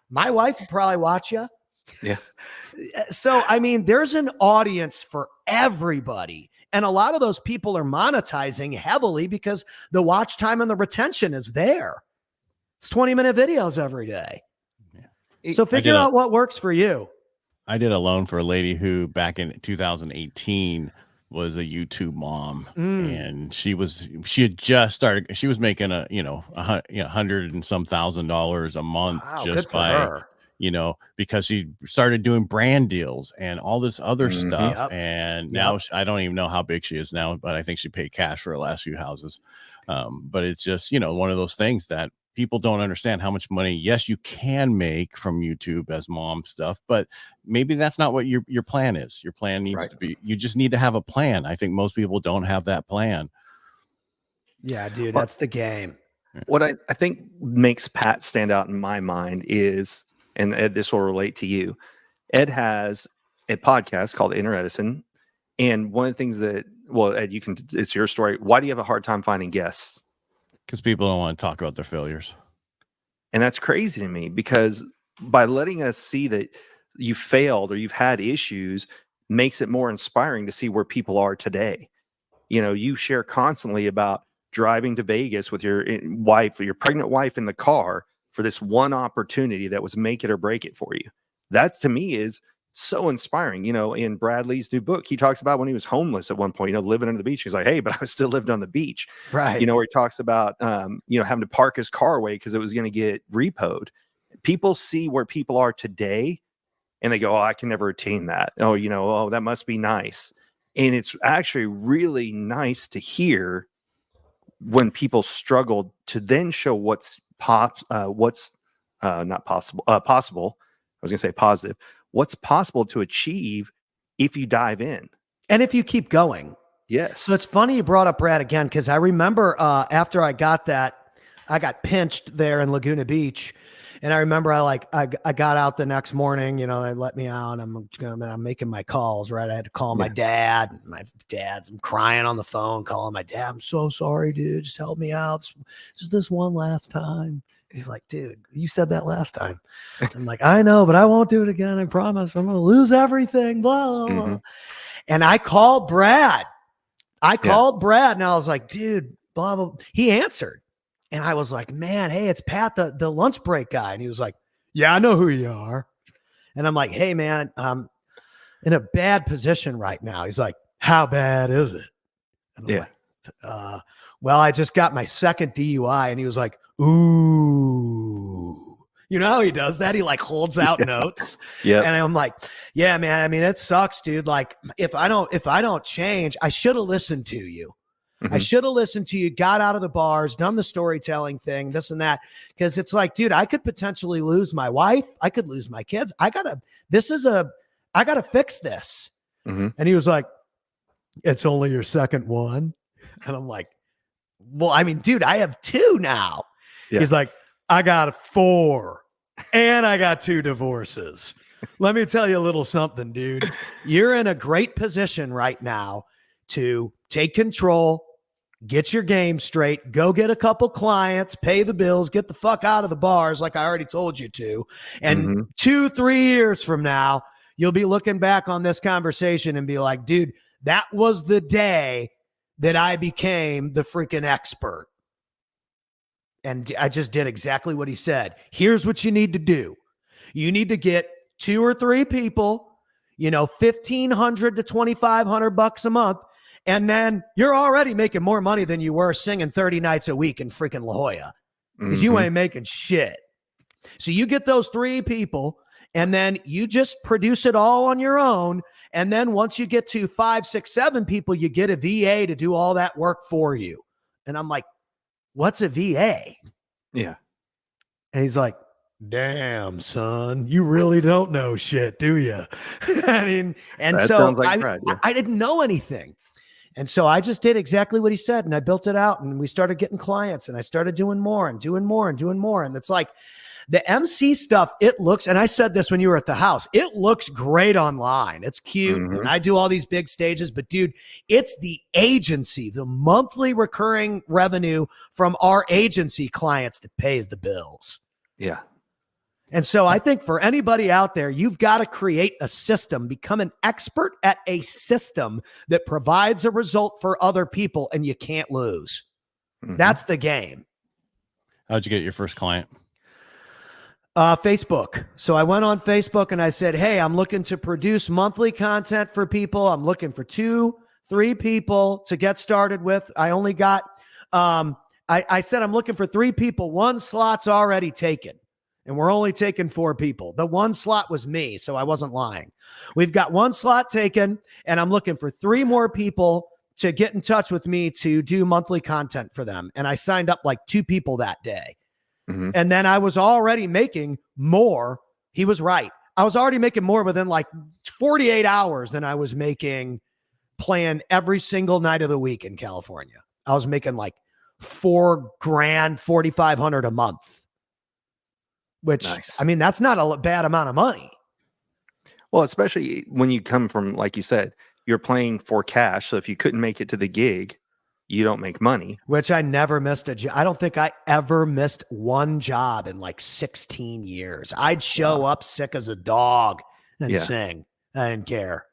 My wife will probably watch you. Yeah. So, I mean, there's an audience for everybody. And a lot of those people are monetizing heavily because the watch time and the retention is there. It's 20-minute videos every day. Yeah. So figure out what works for you.
I did a loan for a lady who back in 2018 was a YouTube mom, and she had just started. She was making $100 and some $1,000 a month just by her. because she started doing brand deals and all this other stuff.
Yep.
And now I don't even know how big she is now, but I think she paid cash for her last few houses. But it's just, one of those things that people don't understand how much money, yes, you can make from YouTube as mom stuff, but maybe that's not what your plan is. Your plan needs to be, you just need to have a plan. I think most people don't have that plan.
Yeah, dude, that's the game.
What I think makes Pat stand out in my mind is, and Ed, this will relate to you. Ed has a podcast called Inner Edison. And one of the things that, well, Ed, it's your story. Why do you have a hard time finding guests?
Because people don't want to talk about their failures.
And that's crazy to me, because by letting us see that you failed or you've had issues makes it more inspiring to see where people are today. You share constantly about driving to Vegas with your wife, or your pregnant wife, in the car for this one opportunity that was make it or break it for you. That to me is so inspiring. In Bradley's new book, he talks about when he was homeless at one point, living on the beach. He's like, hey, but I still lived on the beach.
Right.
Where he talks about, having to park his car away because it was going to get repoed. People see where people are today and they go, oh, I can never attain that. Oh, that must be nice. And it's actually really nice to hear when people struggled to then show what's not possible. Possible. I was going to say positive. What's possible to achieve if you dive in.
And if you keep going.
Yes.
So it's funny you brought up Brad again, because I remember after I got that, I got pinched there in Laguna Beach. And I remember I got out the next morning, they let me out. I'm making my calls, right? I had to call my dad. I'm crying on the phone, calling my dad. I'm so sorry, dude. Just help me out. Just this one last time. He's like, dude, you said that last time. I'm like, I know, but I won't do it again. I promise. I'm going to lose everything. Blah, blah, blah. And I called Brad. And I was like, dude, blah, blah. He answered. And I was like, man, hey, it's Pat, the lunch break guy. And he was like, yeah, I know who you are. And I'm like, hey, man, I'm in a bad position right now. He's like, how bad is it? And I'm like, well, I just got my second DUI. And he was like, ooh. You know how he does that? He holds out notes. Yeah. And I'm like, yeah, man. I mean, it sucks, dude. If I don't change, I should have listened to you. I should have listened to you, got out of the bars, done the storytelling thing, this and that. Because it's like, dude, I could potentially lose my wife. I could lose my kids. I got to fix this. And he was like, it's only your second one. And I'm like, well, I mean, dude, I have 2 now. Yeah. He's like, I got 4 and I got 2 divorces. Let me tell you a little something, dude. You're in a great position right now to take control, get your game straight, go get a couple clients, pay the bills, get the fuck out of the bars like I already told you to. And 2-3 years from now, you'll be looking back on this conversation and be like, dude, that was the day that I became the freaking expert. And I just did exactly what he said. Here's what you need to do. You need to get 2 or 3 people, $1,500 to $2,500 a month. And then you're already making more money than you were singing 30 nights a week in freaking La Jolla, because you ain't making shit. So you get those 3 people, and then you just produce it all on your own. And then once you get to 5, 6, 7 people, you get a VA to do all that work for you. And I'm like, what's a VA?
Yeah.
And he's like, damn, son, you really don't know shit, do you? I mean, and that so I didn't know anything. And so I just did exactly what he said, and I built it out, and we started getting clients, and I started doing more and doing more and doing more. And it's like the MC stuff, it looks, and I said this when you were at the house, it looks great online. It's cute. And I do all these big stages, but dude, it's the agency, the monthly recurring revenue from our agency clients that pays the bills.
Yeah.
And so I think for anybody out there, you've got to create a system, become an expert at a system that provides a result for other people, and you can't lose. That's the game.
How'd you get your first client?
Facebook. So I went on Facebook and I said, hey, I'm looking to produce monthly content for people. I'm looking for 2-3 people to get started with. I only got, I said, I'm looking for 3 people. 1 slot's already taken. and we're only taking 4 people. The one slot was me, so I wasn't lying. We've got 1 slot taken, and I'm looking for 3 more people to get in touch with me to do monthly content for them. And I signed up like 2 people that day.
Mm-hmm.
And then I was already making more. He was right. I was already making more within like 48 hours than I was making playing every single night of the week in California. I was making like $4,000, $4,500 a month, which,
nice.
I mean, that's not a bad amount of money.
Well, especially when you come from, like you said, you're playing for cash. So if you couldn't make it to the gig, you don't make money.
Which I never missed a job. I don't think I ever missed one job in like 16 years. I'd show up sick as a dog and sing. I didn't care.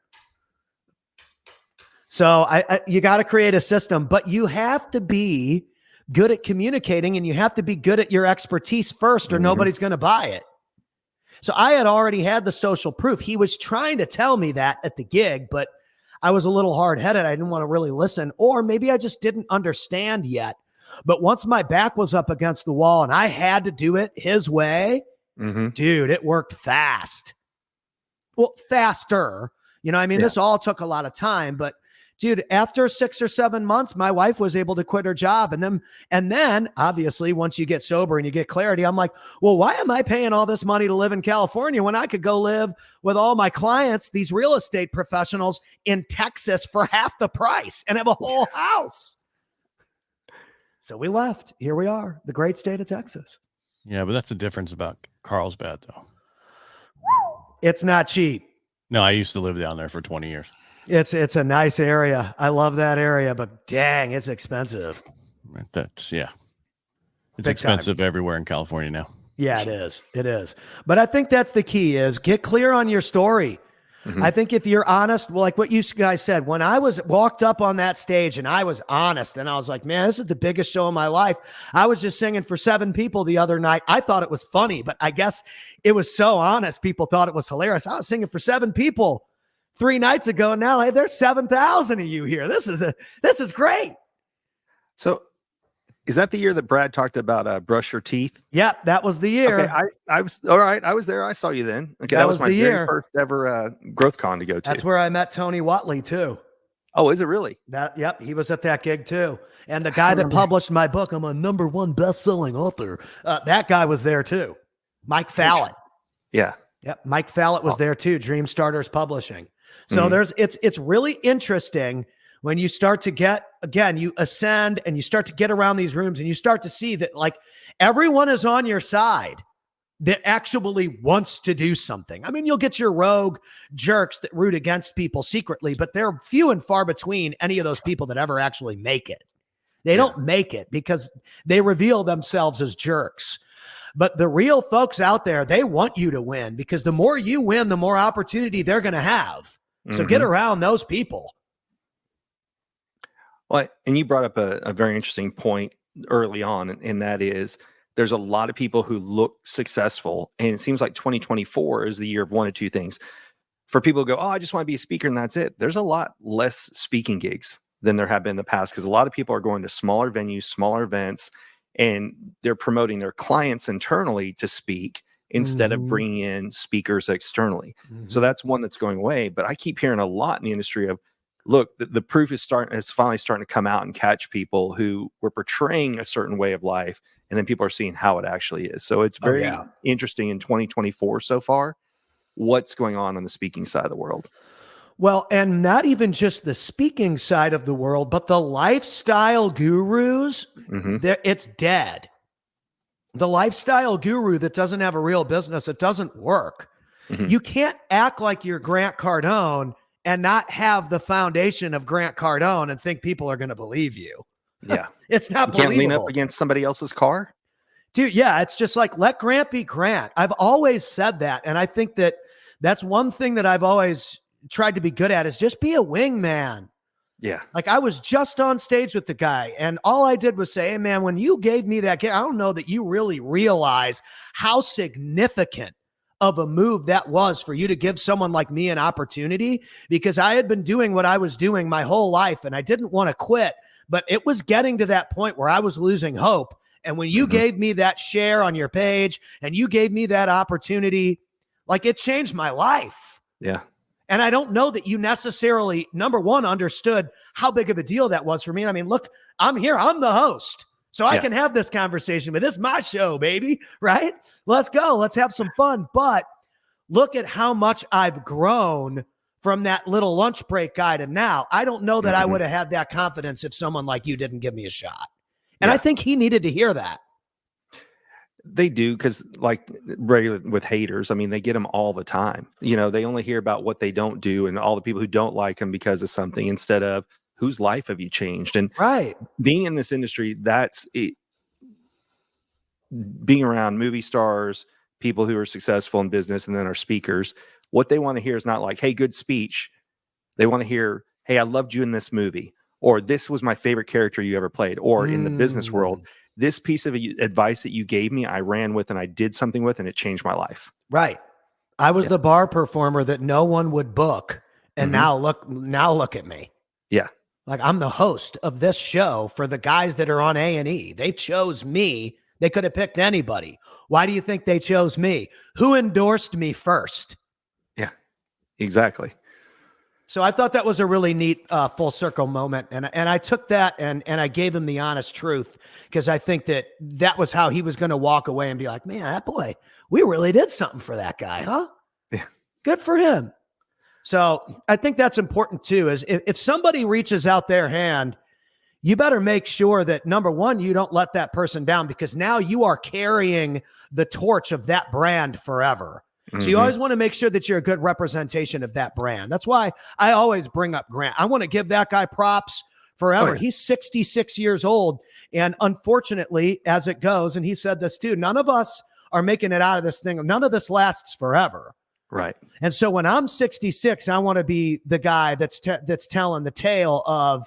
So you got to create a system, but you have to be good at communicating and you have to be good at your expertise first or nobody's going to buy it. So I had already had the social proof. He was trying to tell me that at the gig, but I was a little hard-headed. I didn't want to really listen, or maybe I just didn't understand yet. But once my back was up against the wall and I had to do it his way, dude, it worked fast. Well, faster. You know, I mean, this all took a lot of time, but dude, after 6 or 7 months, my wife was able to quit her job. And then obviously once you get sober and you get clarity, I'm like, well, why am I paying all this money to live in California when I could go live with all my clients, these real estate professionals in Texas for half the price and have a whole house? So we left. Here we are, the great state of Texas.
Yeah, but that's the difference about Carlsbad, though.
It's not cheap.
No, I used to live down there for 20 years.
It's a nice area. I love that area, but dang, it's expensive.
It's
Big
expensive everywhere in California now.
Yeah, it is. It is. But I think that's the key is get clear on your story. I think if you're honest, well, like what you guys said, when I walked up on that stage and I was honest and I was like, man, this is the biggest show of my life. I was just singing for 7 people the other night. I thought it was funny, but I guess it was so honest. People thought it was hilarious. I was singing for 7 people 3 nights ago. And now, hey, there's 7,000 of you here. This is great.
So is that the year that Brad talked about brush your teeth?
Yep, that was the year.
Okay, I was all right. I was there. I saw you then. Okay, that was my very first ever growth con to go to.
That's where I met Tony Watley too.
Oh, is it really?
Yep, he was at that gig too. And the guy that published my book, I'm a #1 best-selling author. That guy was there too. Mike Fallett.
Yeah.
Yep, Mike Fallett was there too. Dream Starters Publishing. So it's really interesting when you start to get, again, you ascend and you start to get around these rooms and you start to see that like everyone is on your side that actually wants to do something. I mean, you'll get your rogue jerks that root against people secretly, but they're few and far between any of those people that ever actually make it. They don't make it because they reveal themselves as jerks. But the real folks out there, they want you to win because the more you win, the more opportunity they're going to have. So get around those people.
Well, and you brought up a very interesting point early on, and that is there's a lot of people who look successful, and it seems like 2024 is the year of one of two things. For people who go, oh, I just want to be a speaker and that's it. There's a lot less speaking gigs than there have been in the past because a lot of people are going to smaller venues, smaller events, and they're promoting their clients internally to speak instead of bringing in speakers externally. So that's one that's going away. But I keep hearing a lot in the industry of, look, the proof is finally starting to come out and catch people who were portraying a certain way of life, and then people are seeing how it actually is. So it's very interesting in 2024 so far, what's going on the speaking side of the world.
Well, and not even just the speaking side of the world, but the lifestyle gurus, it's dead. The lifestyle guru that doesn't have a real business, it doesn't work. You can't act like you're Grant Cardone and not have the foundation of Grant Cardone and think people are going to believe you.
Yeah.
It's not
believable.
believable.
Can't lean up against somebody else's car.
Dude, yeah, it's just like, let Grant be Grant. I've always said that. And I think that that's one thing that I've always tried to be good at is just be a wingman.
Yeah.
Like I was just on stage with the guy and all I did was say, hey man, when you gave me that, I don't know that you really realize how significant of a move that was for you to give someone like me an opportunity, because I had been doing what I was doing my whole life and I didn't want to quit, but it was getting to that point where I was losing hope. And when you gave me that share on your page and you gave me that opportunity, like, it changed my life.
Yeah.
And I don't know that you necessarily, number one, understood how big of a deal that was for me. And I mean, look, I'm here. I'm the host. So I can have this conversation, but this is my show, baby, right? Let's go. Let's have some fun. But look at how much I've grown from that little lunch break guy to now. I don't know that I would have had that confidence if someone like you didn't give me a shot. And I think he needed to hear that.
They do, because like regular with haters, I mean, they get them all the time. You know, they only hear about what they don't do and all the people who don't like them because of something, instead of whose life have you changed. And being in this industry, that's it. Being around movie stars, people who are successful in business and then are speakers, what they want to hear is not like, hey, good speech. They want to hear, hey, I loved you in this movie, or this was my favorite character you ever played, or in the business world, this piece of advice that you gave me, I ran with and I did something with, and it changed my life.
Right. I was the bar performer that no one would book. And now look at me.
Yeah.
Like, I'm the host of this show for the guys that are on A&E. They chose me. They could have picked anybody. Why do you think they chose me? Who endorsed me first?
Yeah, exactly.
So I thought that was a really neat full circle moment. And I took that and I gave him the honest truth, because I think that was how he was going to walk away and be like, man, that boy, we really did something for that guy, huh?
Yeah.
Good for him. So I think that's important too, is if somebody reaches out their hand, you better make sure that, number one, you don't let that person down, because now you are carrying the torch of that brand forever. So you always want to make sure that you're a good representation of that brand. That's why I always bring up Grant. I want to give that guy props forever. Oh, yeah. He's 66 years old. And unfortunately, as it goes, and he said this too, none of us are making it out of this thing. None of this lasts forever.
Right.
And so when I'm 66, I want to be the guy that's telling the tale of,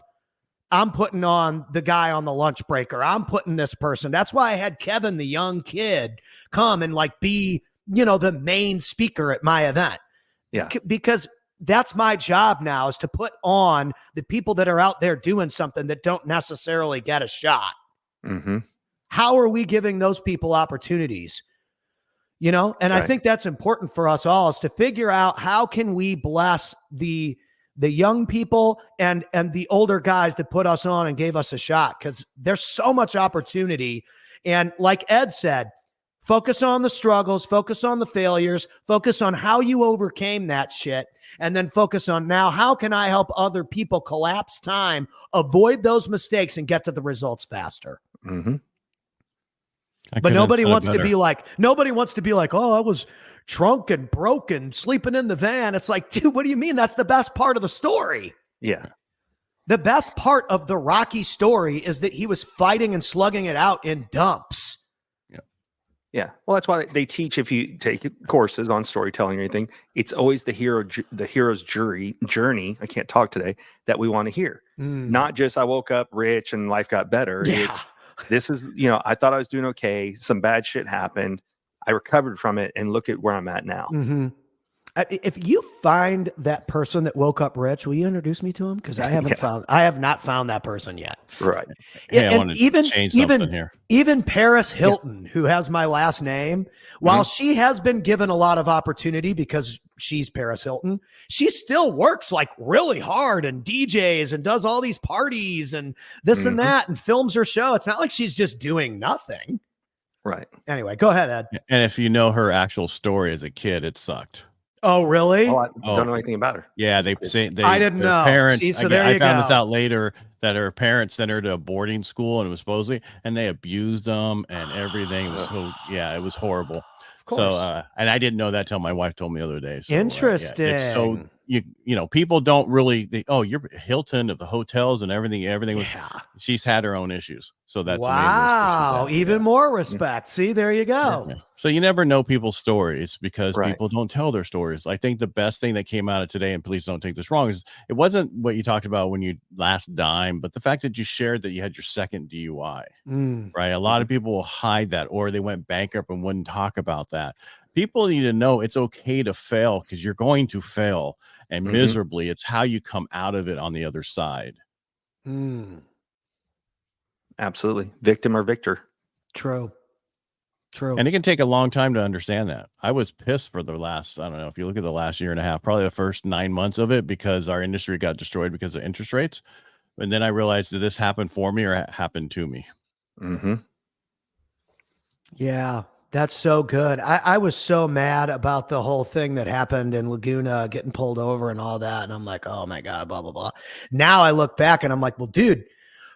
I'm putting on the guy on the lunch break, or I'm putting this person. That's why I had Kevin, the young kid, come and like be, the main speaker at my event.
Yeah.
Because that's my job now, is to put on the people that are out there doing something that don't necessarily get a shot. How are we giving those people opportunities? And I think that's important for us all, is to figure out how can we bless the young people and the older guys that put us on and gave us a shot, because there's so much opportunity. And like Ed said, focus on the struggles, focus on the failures, focus on how you overcame that shit, and then focus on, now, how can I help other people collapse time, avoid those mistakes, and get to the results faster? But nobody wants to be like, oh, I was drunk and broken, sleeping in the van. It's like, dude, what do you mean? That's the best part of the story.
Yeah.
The best part of the Rocky story is that he was fighting and slugging it out in dumps.
Yeah. Well, that's why they teach, if you take courses on storytelling or anything, it's always the hero's journey. I can't talk today, that we want to hear. Not just, I woke up rich and life got better.
Yeah.
This is, I thought I was doing okay. Some bad shit happened. I recovered from it, and look at where I'm at now.
If you find that person that woke up rich, will you introduce me to him? Because I have not found that person yet.
Right.
Hey, I want to change something here.
Even Paris Hilton, who has my last name, while she has been given a lot of opportunity because she's Paris Hilton, she still works like really hard and DJs and does all these parties and this and that and films her show. It's not like she's just doing nothing.
Right.
Anyway, go ahead, Ed.
And if you know her actual story as a kid, it sucked.
Oh, really?
Oh, I don't know anything about her.
Yeah, I didn't know.
Parents. See, so I
found this out later, that her parents sent her to a boarding school, and it was supposedly, and they abused them and everything. It was it was horrible. So, and I didn't know that till my wife told me the other day. So,
interesting.
It's so people don't really. You're Hilton of the hotels and everything. She's had her own issues. So that's
wow. Even more respect. See, there you go.
Yeah. So you never know people's stories, because people don't tell their stories. I think the best thing that came out of today, and please don't take this wrong, is it wasn't what you talked about when you last dime, but the fact that you shared that you had your second DUI. Right. A lot of people will hide that, or they went bankrupt and wouldn't talk about that. People need to know it's okay to fail, because you're going to fail, and miserably. It's how you come out of it on the other side.
Absolutely. Victim or victor.
True.
And it can take a long time to understand that. I was pissed for the last, I don't know, if you look at the last year and a half, probably the first 9 months of it, because our industry got destroyed because of interest rates. And then I realized, did this happen for me or happen to me?
Mm-hmm.
Yeah, that's so good. I was so mad about the whole thing that happened in Laguna, getting pulled over and all that. And I'm like, oh my God, blah, blah, blah. Now I look back and I'm like, well, dude,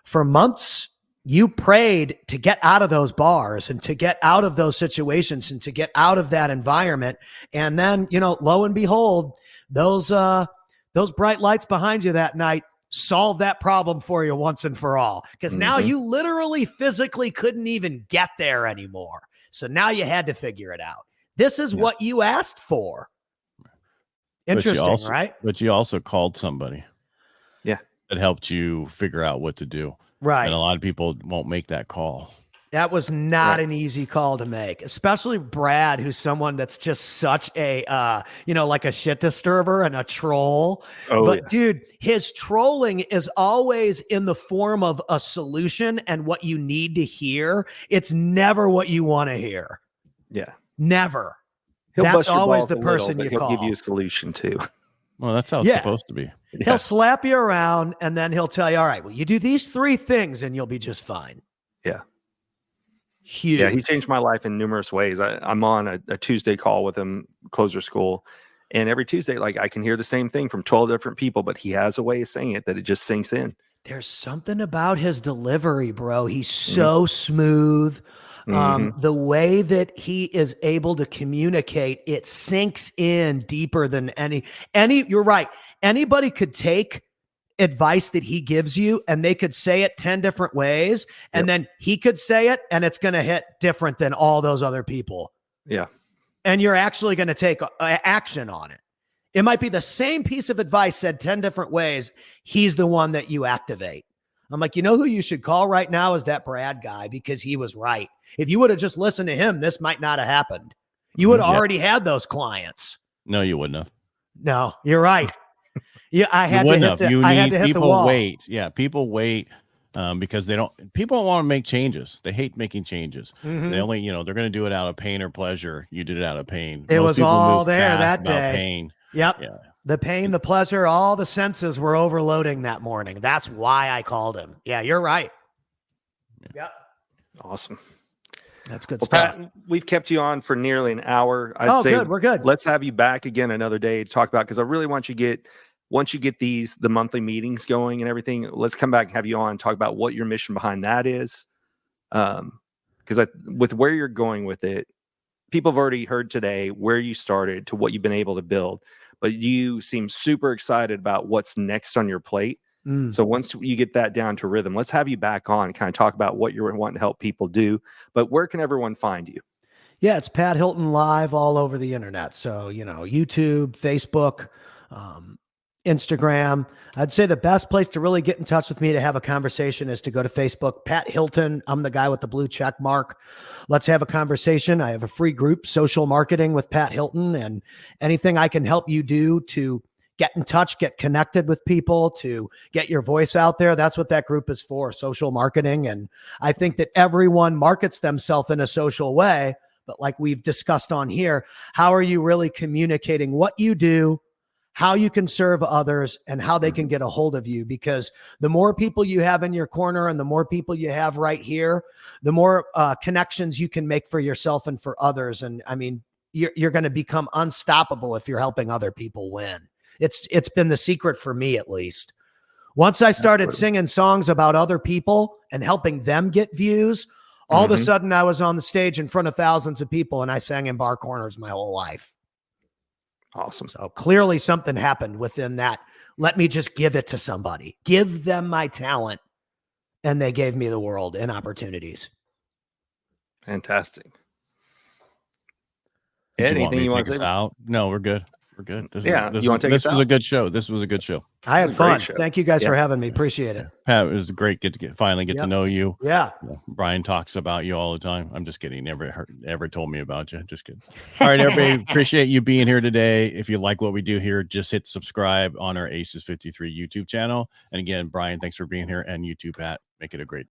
for months, you prayed to get out of those bars and to get out of those situations and to get out of that environment. And then, lo and behold, those bright lights behind you that night solve that problem for you once and for all. Because now you literally physically couldn't even get there anymore. So now you had to figure it out. This is what you asked for. Interesting, right?
But you also called somebody.
Yeah.
That helped you figure out what to do.
Right.
And a lot of people won't make that call.
That was not an easy call to make, especially Brad, who's someone that's just such a, like a shit disturber and a troll.
Oh,
but dude, his trolling is always in the form of a solution and what you need to hear. It's never what you want to hear.
Yeah.
Never.
That's
always the person
you
call.
He'll give you a solution too.
Well, that's how it's supposed to be.
He'll slap you around and then he'll tell you, all right, well, you do these 3 things and you'll be just fine.
Yeah.
Huge.
Yeah, he changed my life in numerous ways. I'm on a Tuesday call with him, closer school. And every Tuesday, like, I can hear the same thing from 12 different people, but he has a way of saying it that it just sinks in.
There's something about his delivery, bro. He's so smooth. The way that he is able to communicate, it sinks in deeper than any, you're right. Anybody could take advice that he gives you and they could say it 10 different ways. And then he could say it and it's going to hit different than all those other people.
Yeah.
And you're actually going to take action on it. It might be the same piece of advice said 10 different ways. He's the one that you activate. I'm like, who you should call right now is that Brad guy, because he was right. If you would have just listened to him, this might not have happened. You would have already had those clients.
No, you wouldn't have.
No, you're right. Yeah, I had to hit the wall.
Wait. Yeah, people wait because people don't want to make changes. They hate making changes. They only, they're going to do it out of pain or pleasure. You did it out of pain.
It was all there that day.
Pain.
Yep.
Yeah.
The pain, the pleasure, all the senses were overloading that morning. That's why I called him. Yeah, you're right. Yep.
Awesome.
That's good stuff.
Pat, we've kept you on for nearly an hour.
I'd say good. We're good.
Let's have you back again another day to talk about, because I really want you to get, once you get the monthly meetings going and everything, let's come back and have you on and talk about what your mission behind that is. Because with where you're going with it, people have already heard today where you started to what you've been able to build, but you seem super excited about what's next on your plate. So once you get that down to rhythm, let's have you back on and kind of talk about what you're wanting to help people do. But where can everyone find you?
Yeah, it's Pat Hilton live all over the internet. So, YouTube, Facebook, Instagram. I'd say the best place to really get in touch with me to have a conversation is to go to Facebook, Pat Hilton. I'm the guy with the blue check mark. Let's have a conversation. I have a free group, Social Marketing with Pat Hilton, and anything I can help you do to get in touch, get connected with people, to get your voice out there. That's what that group is for, social marketing. And I think that everyone markets themselves in a social way, but like we've discussed on here, how are you really communicating what you do, how you can serve others, and how they can get a hold of you? Because the more people you have in your corner and the more people you have right here, the more connections you can make for yourself and for others. And I mean, you're going to become unstoppable if you're helping other people win. It's been the secret for me, at least. Once I started singing songs about other people and helping them get views, all of a sudden I was on the stage in front of thousands of people and I sang in bar corners my whole life.
Awesome.
So clearly something happened within that. Let me just give it to somebody, give them my talent. And they gave me the world and opportunities.
Fantastic.
Anything you want to take us out? No, we're good. We're good.
You want to take
this was a good show. This was a good show.
I had fun. Thank you guys for having me. Appreciate it.
Pat, it was great to finally get to know you.
Yeah.
Brian talks about you all the time. I'm just kidding. Never told me about you. Just kidding. All right, everybody. Appreciate you being here today. If you like what we do here, just hit subscribe on our Aces53 YouTube channel. And again, Brian, thanks for being here, and you too, Pat. Make it a great